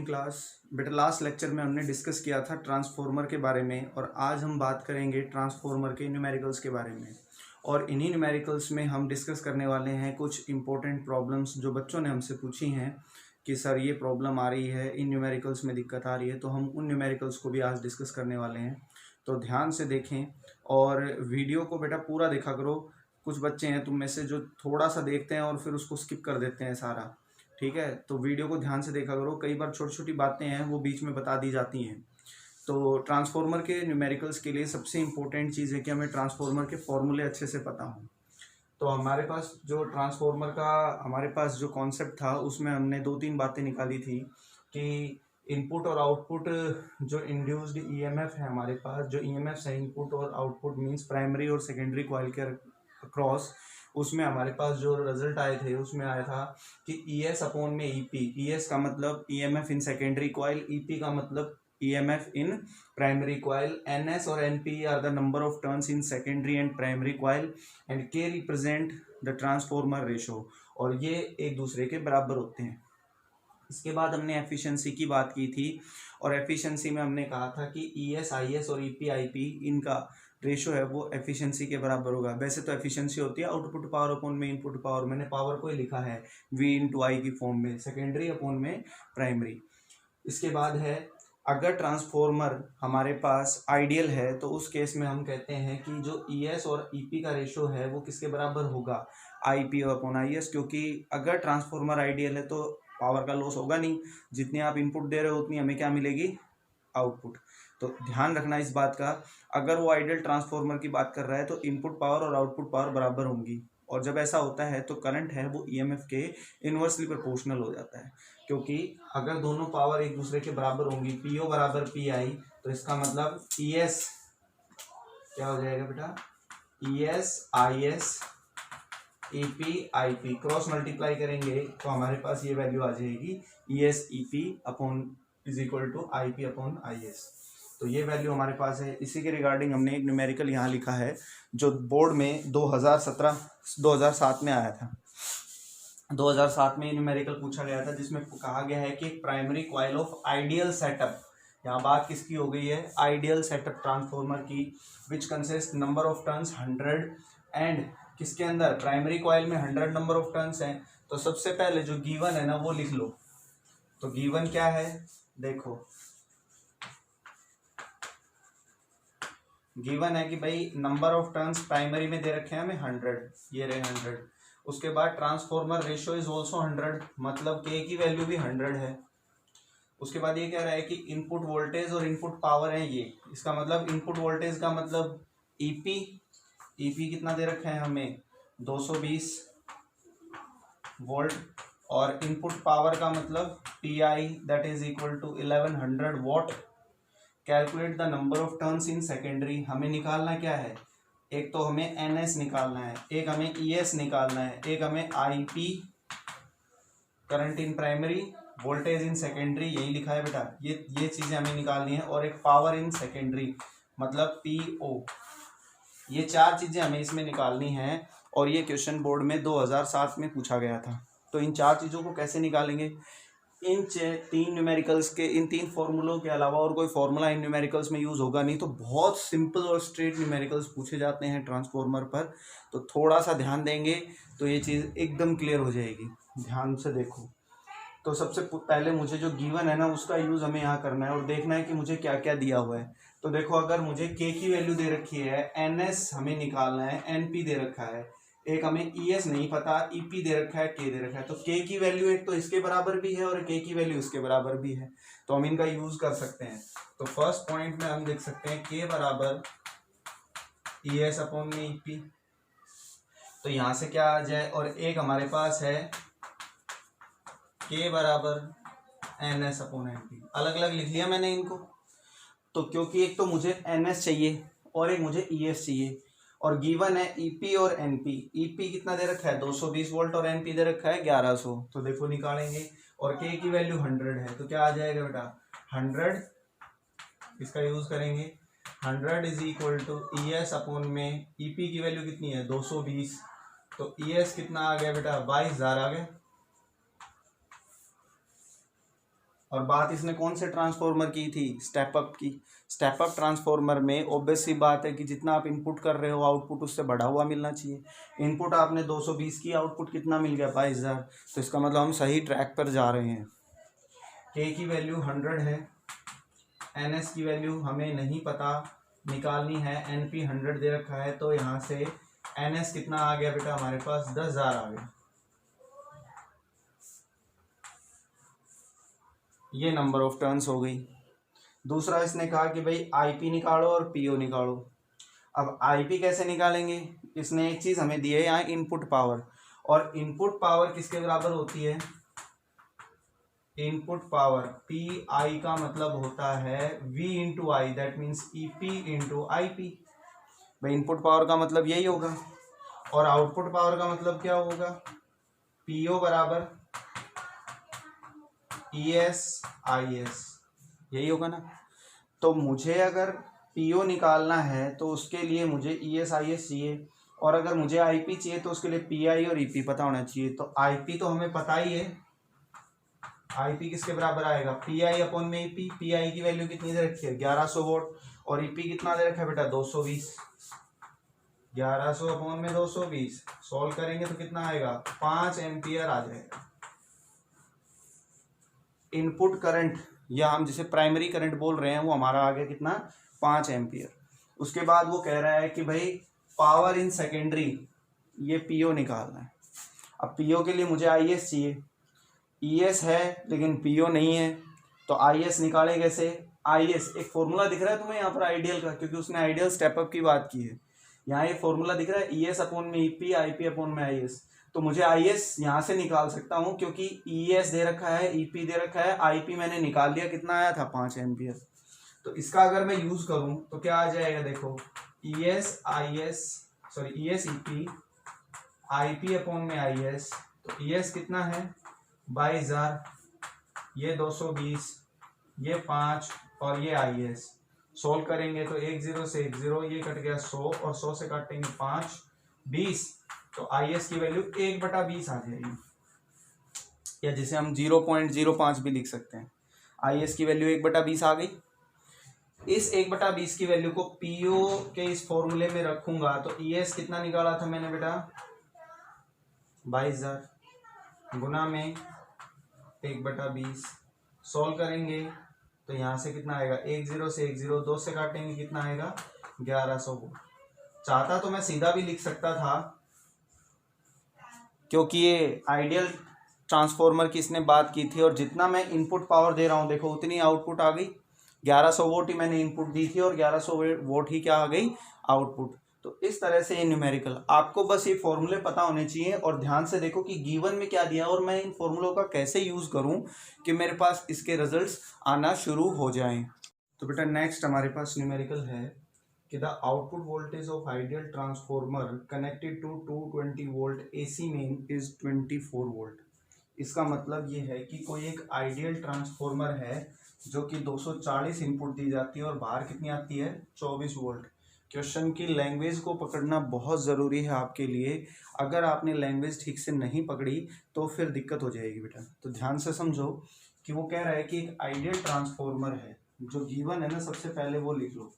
Class. बेटा last lecture में हमने डिस्कस किया था ट्रांसफॉर्मर के बारे में और आज हम बात करेंगे ट्रांसफॉर्मर के न्यूमेरिकल्स के बारे में। और इन्हीं न्यूमेरिकल्स में हम डिस्कस करने वाले हैं कुछ इंपॉर्टेंट प्रॉब्लम्स जो बच्चों ने हमसे पूछी हैं कि सर ये प्रॉब्लम आ रही है, इन न्यूमेरिकल्स में दिक्कत आ रही है, तो हम उन न्यूमेरिकल्स को भी आज डिस्कस करने वाले हैं। तो ध्यान से देखें और वीडियो को बेटा पूरा देखा करो। कुछ बच्चे हैं तुम में से जो थोड़ा सा देखते हैं और फिर उसको स्किप कर देते हैं सारा, ठीक है। तो वीडियो को ध्यान से देखा करो, कई बार छोटी छोटी बातें हैं वो बीच में बता दी जाती हैं। तो ट्रांसफॉर्मर के न्यूमेरिकल्स के लिए सबसे इम्पोर्टेंट चीज़ है कि हमें ट्रांसफॉर्मर के फॉर्मूले अच्छे से पता हों। तो हमारे पास जो ट्रांसफॉर्मर का हमारे पास जो कॉन्सेप्ट था उसमें हमने 2-3 बातें निकाली थी कि इनपुट और आउटपुट जो इंड्यूस्ड ईएमएफ है, हमारे पास जो ईएमएफ है इनपुट और आउटपुट मींस प्राइमरी और सेकेंडरी कॉइल के अक्रॉस, उसमें हमारे पास जो रिजल्ट आए थे उसमें आया था कि ई एस अपॉन में ई पी। ई एस का मतलब E M F in secondary coil, E P का मतलब E M F in primary coil, N S और N P are the number of turns in secondary and primary coil and K represent the transformer ratio, और ये एक दूसरे के बराबर होते हैं। इसके बाद हमने एफिशिएंसी की बात की थी और एफिशिएंसी में हमने कहा था कि ई एस आई एस और ई पी आई पी इनका रेशो है वो एफिशिएंसी के बराबर होगा। वैसे तो एफिशिएंसी होती है आउटपुट पावर अपॉन में इनपुट पावर, मैंने पावर को ही लिखा है V इंटू आई की फॉर्म में, सेकेंडरी अपॉन में प्राइमरी। इसके बाद है अगर ट्रांसफॉर्मर हमारे पास आइडियल है तो उस केस में हम कहते हैं कि जो ई एस और ई पी का रेशो है वो किसके बराबर होगा, आई पी अपॉन आई एस। क्योंकि अगर ट्रांसफॉर्मर आइडियल है तो पावर का लॉस होगा नहीं, जितनी आप इनपुट दे रहे हो उतनी हमें क्या मिलेगी, आउटपुट। तो ध्यान रखना इस बात का, अगर वो आइडियल ट्रांसफॉर्मर की बात कर रहा है तो इनपुट पावर और आउटपुट पावर बराबर होंगी, और जब ऐसा होता है तो करंट है वो ईएमएफ के इनवर्सली प्रोपोर्शनल हो जाता है। क्योंकि अगर दोनों पावर एक दूसरे के बराबर होंगी, पीओ बराबर पी आई, तो इसका मतलब ई एस क्या हो जाएगा बेटा, E S I S E P I P cross multiply करेंगे तो हमारे पास ये वैल्यू आ जाएगी E S E P upon is equal to I P upon I S. तो ये वैल्यू हमारे पास है। इसी के रिगार्डिंग हमने एक न्यूमेरिकल यहाँ लिखा है जो बोर्ड में 2007 में आया था। 2007 में न्यूमेरिकल पूछा गया था जिसमें कहा गया है कि primary coil of ideal setup, यहाँ बात किसकी हो गई है, आइडियल सेटअप ट्रांसफॉर्मर की, which consist number of turns 100 and किसके अंदर, प्राइमरी कॉइल में 100 नंबर ऑफ टर्न्स हैं। तो सबसे पहले जो गिवन है ना वो लिख लो। तो गिवन क्या है, देखो गिवन है कि भाई नंबर ऑफ टर्न्स प्राइमरी में दे रखे हैं हमें 100, ये रहे 100। उसके बाद ट्रांसफॉर्मर रेशियो इज ऑल्सो 100, मतलब के की वैल्यू भी 100 है। उसके बाद ये कह रहा है कि इनपुट वोल्टेज और इनपुट पावर है ये, इसका मतलब इनपुट वोल्टेज का मतलब ईपी, ईपी कितना दे रखा है हमें 220 वोल्ट, और इनपुट पावर का मतलब P I that is equal to 1100 watt. Calculate the number of turns in secondary, हमें निकालना क्या है, एक तो हमें एन एस निकालना है, एक हमें ई एस निकालना है, एक हमें I P current in primary, voltage in secondary, यही लिखा है बेटा, ये चीज़ें हमें निकालनी है, और एक पावर इन सेकेंडरी मतलब पी ओ। ये चार चीज़ें हमें इसमें निकालनी हैं और ये क्वेश्चन बोर्ड में 2007 में पूछा गया था। तो इन चार चीज़ों को कैसे निकालेंगे, इन तीन न्यूमेरिकल्स के, इन तीन फॉर्मूलों के अलावा और कोई फॉर्मूला इन न्यूमेरिकल्स में यूज़ होगा नहीं। तो बहुत सिंपल और स्ट्रेट न्यूमेरिकल्स पूछे जाते हैं ट्रांसफॉर्मर पर, तो थोड़ा सा ध्यान देंगे तो ये चीज़ एकदम क्लियर हो जाएगी। ध्यान से देखो, तो सबसे पहले मुझे जो गिवन है ना उसका यूज़ हमें यहाँ करना है और देखना है कि मुझे क्या क्या दिया हुआ है। तो देखो अगर मुझे के की वैल्यू दे रखी है, एन एस हमें निकालना है, एन पी दे रखा है, एक हमें ई एस नहीं पता, ई पी दे रखा है, के दे रखा है, तो के की वैल्यू एक तो इसके बराबर भी है और के की वैल्यू इसके बराबर भी है, तो हम इनका यूज़ कर सकते हैं। तो फर्स्ट पॉइंट में हम देख सकते हैं के बराबर ई एस अपॉन में ई पी, तो यहाँ से क्या आ जाए, और एक हमारे पास है के बराबर N S upon N P, अलग अलग लिख लिया मैंने इनको। तो क्योंकि एक तो मुझे एन एस चाहिए और एक मुझे ई एस चाहिए, और गिवन है ई पी और एन पी। ई पी कितना दे रखा है 220 वोल्ट और एन पी दे रखा है 1100, तो देखो निकालेंगे, और के की वैल्यू 100 है तो क्या आ जाएगा बेटा 100, इसका यूज करेंगे, 100 is equal to E S upon में ई पी की वैल्यू कितनी है 220, तो ई एस कितना आ गया बेटा 22,000 आ गया। और बात इसने कौन से ट्रांसफॉर्मर की थी, स्टेप अप की। स्टेप अप ट्रांसफॉर्मर में ऑब्वियस सी बात है कि जितना आप इनपुट कर रहे हो आउटपुट उससे बढ़ा हुआ मिलना चाहिए। इनपुट आपने 220 की, आउटपुट कितना मिल गया, 22,000। तो इसका मतलब हम सही ट्रैक पर जा रहे हैं। के की वैल्यू 100 है, एन एस की वैल्यू हमें नहीं पता, निकालनी है। एन पी 100 दे रखा है, तो यहाँ से एन एस कितना आ गया बेटा हमारे पास, 10,000 आ गया। ये नंबर ऑफ टर्न्स हो गई। दूसरा इसने कहा कि भाई आईपी निकालो और पीओ निकालो। अब आईपी कैसे निकालेंगे, इसने एक चीज हमें दी है यहाँ, इनपुट पावर। और इनपुट पावर किसके बराबर होती है, इनपुट पावर पी आई का मतलब होता है V into I, that means E P into I P. भाई इनपुट पावर का मतलब यही होगा, और आउटपुट पावर का मतलब क्या होगा, पीओ बराबर ई एस आई एस, यही होगा ना। तो मुझे अगर पीओ निकालना है तो उसके लिए मुझे ई एस आई एस चाहिए, और अगर मुझे आईपी चाहिए तो उसके लिए पी आई और ईपी पता होना चाहिए। तो आईपी तो हमें पता ही है, आईपी किसके बराबर आएगा, पी आई अपॉन में ईपी। पी आई की वैल्यू कितनी दे रखी है, 1100 वोल्ट, और ईपी कितना दे रखा है बेटा, 220। 1100 अपॉन में 220 सॉल्व करेंगे तो कितना आएगा, 5 एम्पियर आ जाएगा। इनपुट करंट या हम जिसे प्राइमरी करंट बोल रहे हैं वो हमारा आ गया कितना, 5 एम्पियर। उसके बाद वो कह रहा है कि भाई पावर इन सेकेंडरी, ये पीओ निकालना है। अब पीओ के लिए मुझे आई एस चाहिए, ई एस है लेकिन पीओ नहीं है, तो आई एस निकाले कैसे। आई एस एक फॉर्मूला दिख रहा है तुम्हें यहाँ पर आइडियल का, क्योंकि उसने आइडियल स्टेपअप की बात की है। यहाँ ये फॉर्मूला दिख रहा है, ई एस अपॉन में ईपी, आई पी अपॉन में आई एस। तो मुझे आई एस यहाँ से निकाल सकता हूँ, क्योंकि ई एस दे रखा है, ईपी दे रखा है, आई पी मैंने निकाल लिया, कितना आया था, 5 एम्पियर। तो इसका अगर मैं यूज करूँ तो क्या आ जाएगा, देखो ई S I S, sorry E S EP, I P upon में आई एस। तो ई एस कितना है, 22,000, ये 220, ये 5 और ये आई एस। सोल्व करेंगे तो 10 से 10, ये कट गया 100, और 100 से काटेंगे 5, 20। तो आई एस की वैल्यू 1/20 आ जाएगी, या जिसे हम 0.05 भी लिख सकते हैं। आई एस की वैल्यू 1/20 आ गई। इस 1/20 की वैल्यू को पीओ के इस फॉर्मूले में रखूंगा तो ई एस कितना निकाला था मैंने बेटा, 22,000 गुना में 1/20। सॉल्व करेंगे तो यहाँ से कितना आएगा, 10 से 10, 2 से काटेंगे कितना आएगा, 1100 वोल्ट। चाहता तो मैं सीधा भी लिख सकता था, क्योंकि ये आइडियल ट्रांसफॉर्मर की इसने बात की थी, और जितना मैं इनपुट पावर दे रहा हूँ देखो उतनी आउटपुट आ गई। 1100 वोल्ट ही मैंने इनपुट दी थी और 1100 वोल्ट ही क्या आ गई, आउटपुट। तो इस तरह से ये न्यूमेरिकल, आपको बस ये फॉर्मूले पता होने चाहिए, और ध्यान से देखो कि गिवन में क्या दिया और मैं इन फॉर्मूलों का कैसे यूज करूं कि मेरे पास इसके रिजल्ट्स आना शुरू हो जाएं। तो बेटा नेक्स्ट हमारे पास न्यूमेरिकल है कि the output voltage of ideal transformer connected to 220 volt AC main is 24 volt. इसका मतलब ये है कि कोई एक आइडियल ट्रांसफॉर्मर है जो कि 240 इनपुट दी जाती है और बाहर कितनी आती है, 24 वोल्ट। क्वेश्चन की लैंग्वेज को पकड़ना बहुत ज़रूरी है आपके लिए। अगर आपने लैंग्वेज ठीक से नहीं पकड़ी तो फिर दिक्कत हो जाएगी बेटा। तो ध्यान से समझो कि वो कह रहा है कि एक आइडियल ट्रांसफॉर्मर है, जो गिवन है ना, सबसे पहले वो लिख लो।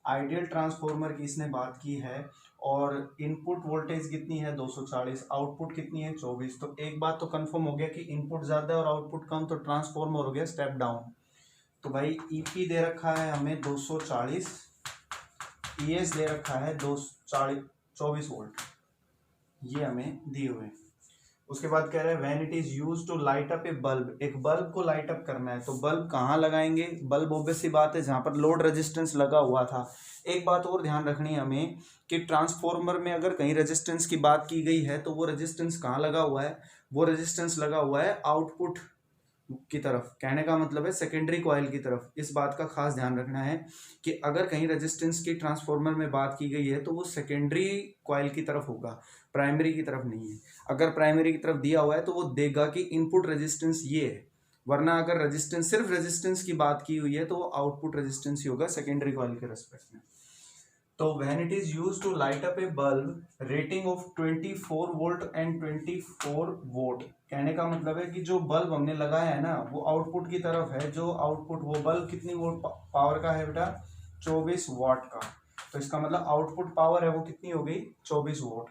आइडियल ट्रांसफॉर्मर की इसने बात की है, और इनपुट वोल्टेज कितनी है, 240, आउटपुट कितनी है, 24। तो एक बात तो कंफर्म हो गया कि इनपुट ज़्यादा है और आउटपुट कम, तो ट्रांसफॉर्मर हो गया स्टेप डाउन। तो भाई ईपी दे रखा है हमें 240, ईएस दे रखा है 24 वोल्ट, ये हमें दिए हुए हैं। उसके बाद कह रहे हैं when it is used to light up a bulb, एक बल्ब को लाइट अप करना है, तो बल्ब कहाँ लगाएंगे, बल्ब ऑब्वियस सी बात है जहाँ पर लोड रेजिस्टेंस लगा हुआ था। एक बात और ध्यान रखनी है हमें कि ट्रांसफॉर्मर में अगर कहीं रेजिस्टेंस की बात की गई है तो वो रेजिस्टेंस कहाँ लगा हुआ है, वो रेजिस्टेंस लगा हुआ है आउटपुट की तरफ, कहने का मतलब है सेकेंडरी कॉइल की तरफ। इस बात का खास ध्यान रखना है कि अगर कहीं रेजिस्टेंस की ट्रांसफॉर्मर में बात की गई है तो वो सेकेंडरी कॉइल की तरफ होगा, प्राइमरी की तरफ नहीं है। अगर प्राइमरी की तरफ दिया हुआ है तो वो देगा कि इनपुट रेजिस्टेंस ये है, वरना अगर रेजिस्टेंस, सिर्फ रेजिस्टेंस की बात की हुई है तो वो आउटपुट रेजिस्टेंस ही होगा सेकेंडरी कॉइल के रेस्पेक्ट में। तो when it is use to light up a bulb rating of 24 volt and 24 watt, कहने का मतलब है कि जो बल्ब हमने लगाया है ना वो आउटपुट की तरफ है, जो आउटपुट वो बल्ब कितनी वोट पावर का है बेटा, 24 वाट का। तो इसका मतलब आउटपुट पावर है वो कितनी हो गई, 24 वोट।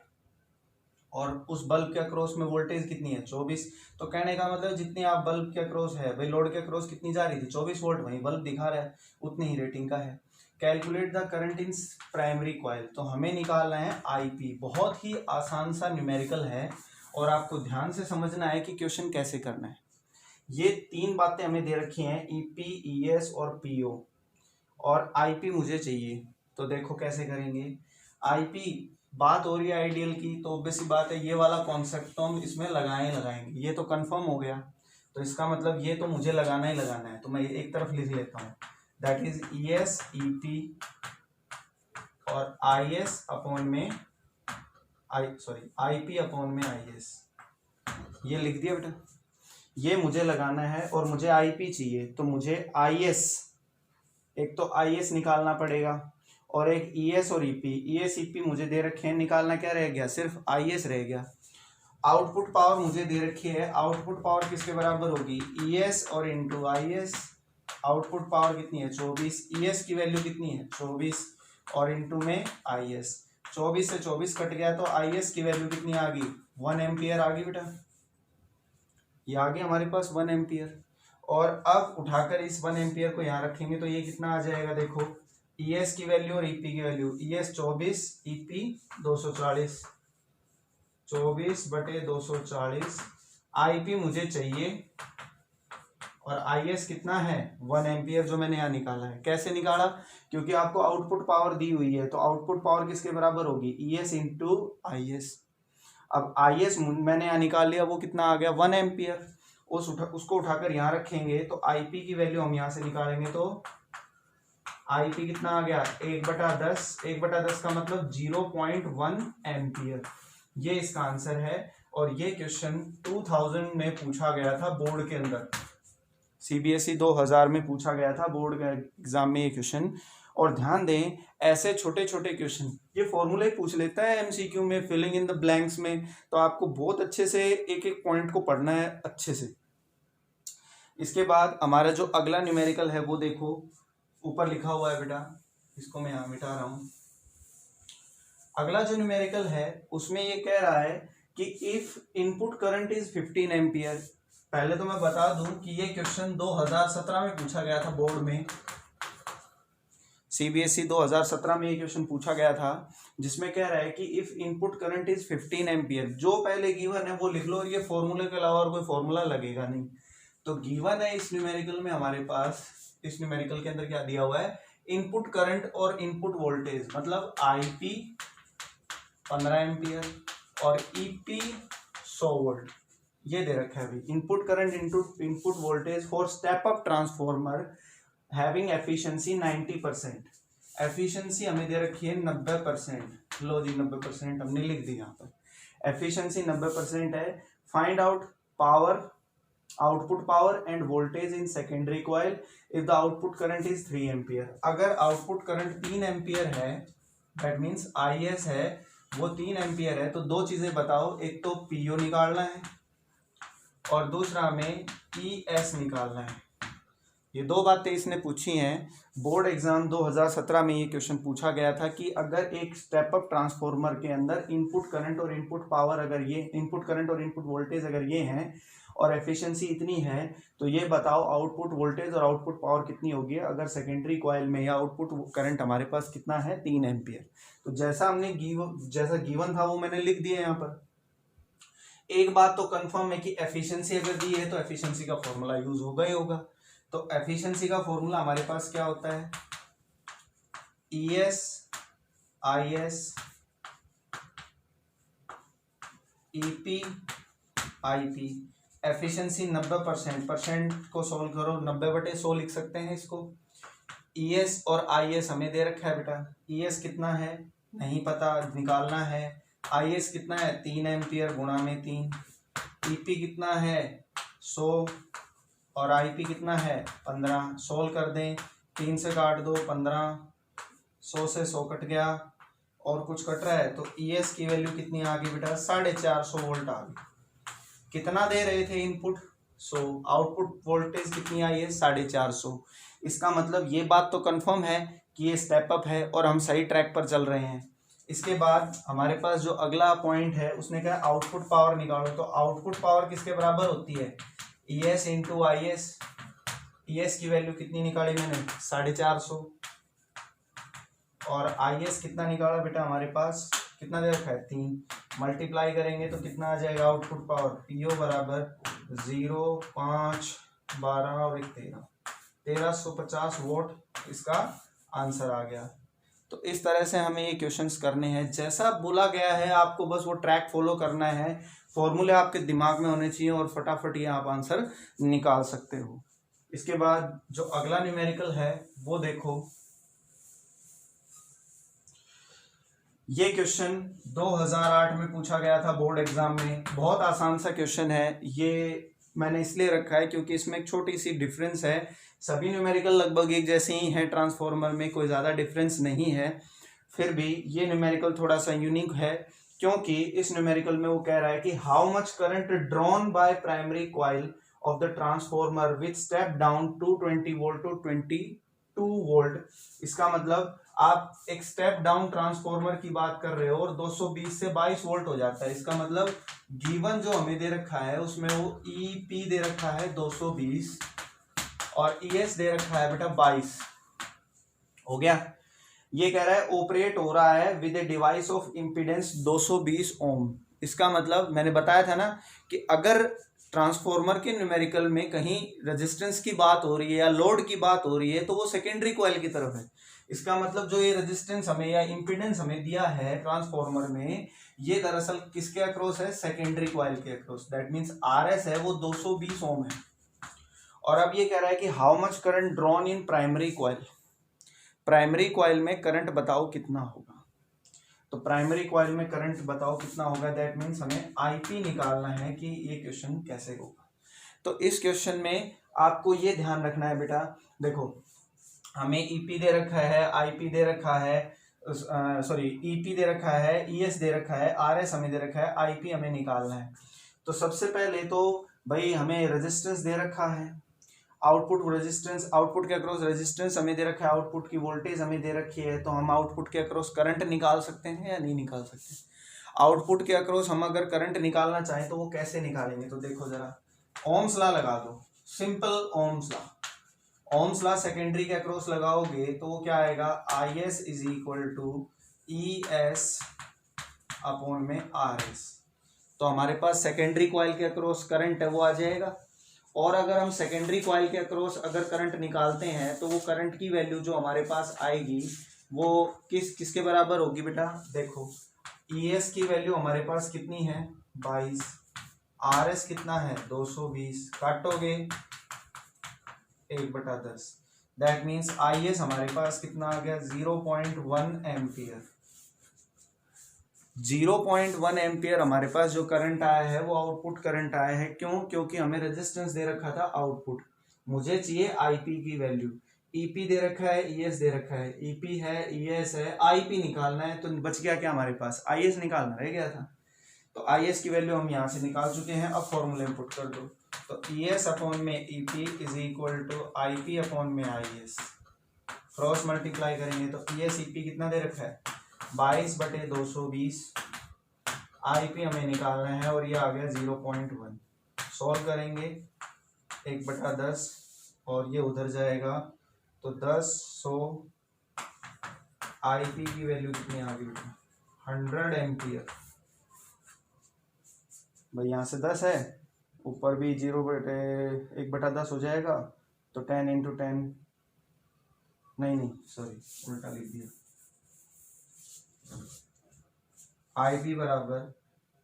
और उस बल्ब के अक्रॉस में वोल्टेज कितनी है, 24। तो कहने का मतलब जितनी आप बल्ब के अक्रॉस है भाई, लोड के अक्रॉस कितनी जा रही थी, 24 वोल्ट, वही बल्ब दिखा रहा है उतनी ही रेटिंग का है। Calculate the current in primary coil, तो हमें निकालना है आईपी। बहुत ही आसान सा न्यूमेरिकल है और आपको ध्यान से समझना है कि क्वेश्चन कैसे करना है। ये तीन बातें हमें दे रखी हैं, ईपी, ईएस और पीओ, और आईपी मुझे चाहिए। तो देखो कैसे करेंगे। आईपी बात हो रही है आइडियल की, तो ऑब्वियस सी बात है ये वाला कॉन्सेप्ट तो हम इसमें लगाएंगे, ये तो कंफर्म हो गया। तो इसका मतलब ये तो मुझे लगाना ही लगाना है, तो मैं एक तरफ लिख लेता हूँ, दैट इज ईएस ईपी और आईएस अपॉन में आईपी अपॉन में आईएस, ये लिख दिया बेटा। ये मुझे लगाना है और मुझे आईपी चाहिए, तो मुझे आईएस, एक तो आईएस निकालना पड़ेगा और एक ईएस और ईपी। ईएस ईपी मुझे दे रखे हैं, निकालना क्या रह गया, सिर्फ आईएस रह गया। आउटपुट पावर मुझे दे रखी है, आउटपुट पावर किसके बराबर होगी, ईएस और इंटू आईएस। आउटपुट पावर कितनी है, 24। ईएस की वैल्यू कितनी है, 24, और इंटू में आईएस। 24 से 24 कट गया तो आईएस की वैल्यू कितनी आ गई, 1 एम्पियर आ गई बेटा। ये आ गया हमारे पास 1 एम्पियर। और अब उठाकर इस 1 एम्पियर को यहाँ रखेंगे तो ये कितना आ जाएगा, देखो ईएस की वैल्यू और ईपी की वैल्यू, ईएस 24, ईपी 240, 24/240। आईपी मुझे चाहिए और आईएस कितना है, 1 एम्पियर, जो मैंने यहाँ निकाला है। कैसे निकाला, क्योंकि आपको आउटपुट पावर दी हुई है, तो आउटपुट पावर किसके बराबर होगी, ईएस इंटू आईएस। अब आईएस मैंने यहाँ निकाल लिया, वो कितना आ गया, 1 एम्पियर। उसको उठाकर यहाँ रखेंगे तो आईपी की वैल्यू हम यहाँ से निकालेंगे, तो आईपी कितना आ गया, 1/10। 1/10 का मतलब 0.1 एम्पियर। ये इसका आंसर है। और ये क्वेश्चन 2000 में पूछा गया था बोर्ड के अंदर, सीबीएसई 2000 में पूछा गया था बोर्ड के एग्जाम में ये क्वेश्चन। और ध्यान दें, ऐसे छोटे छोटे क्वेश्चन ये फॉर्मूला ही पूछ लेता है एमसीक्यू में, फिलिंग इन द ब्लैंक्स में, तो आपको बहुत अच्छे से एक एक पॉइंट को पढ़ना है अच्छे से। इसके बाद हमारा जो अगला न्यूमेरिकल है वो देखो, ऊपर लिखा हुआ है बेटा, इसको मैं यहाँ मिटा रहा हूँ। अगला जो न्यूमेरिकल है उसमें ये कह रहा है कि if input current is 15 ampere. पहले तो मैं बता दूं कि ये क्वेश्चन 2017 में पूछा गया था बोर्ड में, सीबीएसई 2017 में ये क्वेश्चन पूछा गया था, जिसमें कह रहा है कि if input current is 15 ampere, जो पहले गिवन है वो लिख लो, और ये फॉर्मूले के अलावा और कोई फॉर्मूला लगेगा नहीं। तो गिवन है इस न्यूमेरिकल में हमारे पास, इस न्यूमेरिकल के अंदर क्या दिया हुआ है, इनपुट करंट और इनपुट वोल्टेज, मतलब आईपी 15 एम्पियर और ईपी 100 वोल्ट, ये दे रखा है अभी। Input current into input voltage for step up transformer having efficiency 90%। Efficiency हमें दे रखी है 90%। लो जी 90% हमने लिख दी यहाँ पर, एफिशिएंसी 90% है। Find out power, output power end voltage in secondary coil if the output current is 3 ampere. अगर आउटपुट करंट 3 एम्पियर है, दैट मीन्स आईएस है वो 3 एम्पियर है, तो दो चीजें बताओ, एक तो पीओ निकालना है और दूसरा हमें ईएस निकालना है। ये दो बातें इसने पूछी हैं। बोर्ड एग्जाम 2017 में ये क्वेश्चन पूछा गया था कि अगर एक स्टेप अप ट्रांसफॉर्मर के अंदर इनपुट करंट और इनपुट पावर, अगर ये इनपुट करंट और इनपुट वोल्टेज अगर ये हैं और एफिशिएंसी इतनी है, तो ये बताओ आउटपुट वोल्टेज और आउटपुट पावर कितनी होगी अगर सेकेंडरी कॉइल में, या आउटपुट करंट हमारे पास कितना है, 3 एम्पियर। तो जैसा हमने जैसा गिवन था वो मैंने लिख दिया यहाँ पर। एक बात तो कंफर्म है कि एफिशिएंसी अगर दी है तो एफिशिएंसी का फॉर्मूला यूज होगा ही होगा। तो एफिशिएंसी का फॉर्मूला हमारे पास क्या होता है, ES IS EP IP. Efficiency 90%, percent को सोल्व करो, 90/100 लिख सकते हैं इसको। ईएस और आईएस हमें दे रखा है बेटा, ईएस कितना है नहीं पता, निकालना है। आईएस कितना है, 3 एम्पियर गुणा में 3। ईपी कितना है 100 और आईपी कितना है 15। सोल्व कर दें, 3 से काट दो 15, 100 से 100 कट गया और कुछ कट रहा है, तो ES की वैल्यू कितनी आ गई बेटा, 450 वोल्ट आ गई। कितना दे रहे थे इनपुट, 100, आउटपुट वोल्टेज कितनी आई है, 450। इसका मतलब ये बात तो कंफर्म है कि ये स्टेप अप है और हम सही ट्रैक पर चल रहे हैं। इसके बाद हमारे पास जो अगला पॉइंट है उसने कहा आउटपुट पावर निकालो, तो आउटपुट पावर किसके बराबर होती है, ES इंटू IS। ES की वैल्यू कितनी निकाली मैंने, 450, और IS कितना निकाला बेटा, हमारे पास कितना दे रखा है, 3, मल्टीप्लाई करेंगे तो कितना आ जाएगा आउटपुट पावर, PO बराबर 0, 5, 12 और 1 1350 वोल्ट इसका आंसर आ गया। तो इस तरह से हमें ये क्वेश्चंस करने हैं, जैसा बोला गया है आपको बस वो ट्रैक फॉलो करना है, फॉर्मूले आपके दिमाग में होने चाहिए और फटाफट ये आप आंसर निकाल सकते हो। इसके बाद जो अगला न्यूमेरिकल है वो देखो, ये क्वेश्चन 2008 में पूछा गया था बोर्ड एग्जाम में, बहुत आसान सा क्वेश्चन है। ये मैंने इसलिए रखा है क्योंकि इसमें एक छोटी सी डिफरेंस है, सभी न्यूमेरिकल लगभग एक जैसे ही हैं, ट्रांसफॉर्मर में कोई ज़्यादा डिफरेंस नहीं है, फिर भी ये न्यूमेरिकल थोड़ा सा यूनिक है क्योंकि इस न्यूमेरिकल में वो कह रहा है कि how much current drawn by primary coil of the transformer with step down 220 volt to 22 volt. इसका मतलब आप एक स्टेप डाउन ट्रांसफॉर्मर की बात कर रहे हो और 220 से 22 वोल्ट हो जाता है। इसका मतलब गिवन जो हमें दे रखा है उसमें वो EP दे रखा है 220 और ES दे रखा है बेटा 22, हो गया। ये कह रहा है ऑपरेट हो रहा है with a device of impedance 220 ओम। इसका मतलब मैंने बताया था ना कि अगर ट्रांसफॉर्मर के न्यूमेरिकल में कहीं रेजिस्टेंस की बात हो रही है या लोड की बात हो रही है तो वो सेकेंडरी कॉइल की तरफ है। इसका मतलब जो ये रेजिस्टेंस हमें या इम्पीडेंस हमें दिया है ट्रांसफॉर्मर में, ये दरअसल किसके अक्रॉस है, सेकेंडरी कॉइल के अक्रॉस। दैट मीन्स RS है वो 220 ओम है। और अब ये कह रहा है कि how much current drawn in primary coil, primary coil में करंट बताओ कितना होगा। तो प्राइमरी कॉइल में करंट बताओ कितना होगा, दैट मीन्स हमें IP निकालना है कि ये क्वेश्चन कैसे होगा। तो इस क्वेश्चन में आपको ये ध्यान रखना है बेटा, देखो हमें EP दे रखा है, IP दे रखा है, EP दे रखा है, ES दे रखा है, RS हमें दे रखा है, IP हमें निकालना है। तो सबसे पहले तो भाई हमें रेजिस्टेंस दे रखा है, आउटपुट रेजिस्टेंस, आउटपुट के अक्रॉस रेजिस्टेंस हमें दे रखा है, आउटपुट की वोल्टेज हमें दे रखी है, तो हम आउटपुट के अक्रॉस करंट निकाल सकते हैं या नहीं निकाल सकते। आउटपुट के अक्रॉस हम अगर करंट निकालना चाहें तो वो कैसे निकालेंगे, तो देखो जरा ओम्स लॉ लगा दो, simple Ohm's law. Ohm's law secondary के अक्रॉस लगाओगे तो वो क्या आएगा, IS is equal to ES upon में RS। तो हमारे पास सेकेंडरी कॉइल के अक्रॉस करंट है वो आ जाएगा। और अगर हम सेकेंडरी कॉइल के अक्रॉस अगर करंट निकालते हैं तो वो करंट की वैल्यू जो हमारे पास आएगी वो किसके बराबर होगी बेटा, देखो ES की वैल्यू हमारे पास कितनी है 22, RS कितना है 220, काटोगे 1/10, दैट मीन्स IS हमारे पास कितना आ गया 0.1 एम्पियर। 0.1 एम्पियर हमारे पास जो करंट आया है वो आउटपुट करंट आया है। क्यों, क्योंकि हमें रेजिस्टेंस दे रखा था आउटपुट, मुझे चाहिए IP की वैल्यू। EP दे रखा है, ES दे रखा है, EP है, ES है, IP निकालना है, तो बच गया क्या हमारे पास, IS निकालना रह गया था। तो IS की वैल्यू हम यहाँ से निकाल चुके हैं। अब फॉर्मूले में पुट कर दो, तो ES अपॉन में EP is equal to IP upon में IS, क्रॉस मल्टीप्लाई करेंगे तो ES EP कितना दे रखा है 22/220, IP हमें निकालना है और ये आ गया 0.1। सॉल्व करेंगे 1/10 और ये उधर जाएगा तो 10 100, IP की वैल्यू कितनी आ गई 100 एम्पियर। भाई यहाँ से 10 है, ऊपर भी 1/10 हो जाएगा तो 10 × 10, नहीं सॉरी उल्टा लिख दिया, IP बराबर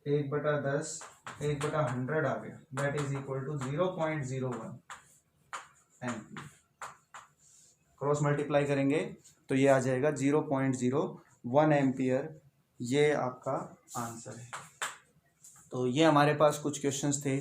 1/10 1/100 आ गया, that is equal to 0.01 ampere. Cross multiply करेंगे तो ये आ जाएगा 0.01 एम्पियर, ये आपका आंसर है। तो ये हमारे पास कुछ क्वेश्चंस थे।